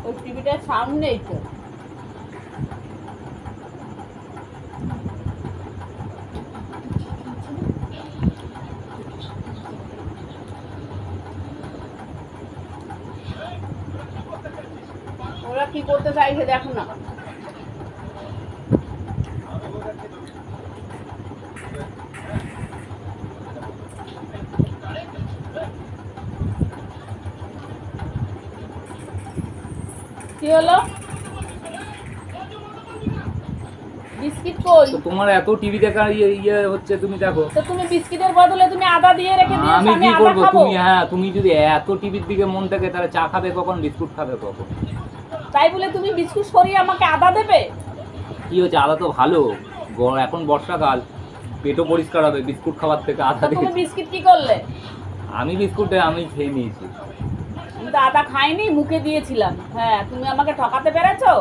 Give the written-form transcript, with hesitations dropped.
ওই টিভিটার সামনেই তো। ওরা কি করতে চাইছে দেখো না। কি হলো? বিস্কিট কই? তো তোমার এত টিভি দেখার ইয়ে হচ্ছে, তুমি দেখো। তো তুমি বিস্কিটের বদলে তুমি আদা দিয়ে রেখে দিয়েছো, আমি আমি কি আদা করবো? খাবো। তুমি যদি এত টিভির দিকে মন থাকে তাহলে চা খাবে কখন, বিস্কুট খাবে কখন? তাই বলে তুমি বিস্কুট সরিয়ে আমাকে আদা দেবে? কি হচ্ছে, আদা তো ভালো। এখন বর্ষাকাল, পেটও পরিষ্কার হবে বিস্কুট খাওয়ার থেকে আদা তুমি দিয়ে। বিস্কিট কি করলে? আমি আমি খেয়ে নিয়েছি। আমি তো আদা খাইনি, মুখে দিয়েছিলাম। হ্যাঁ, তুমি আমাকে ঠকাতে পেরেছো।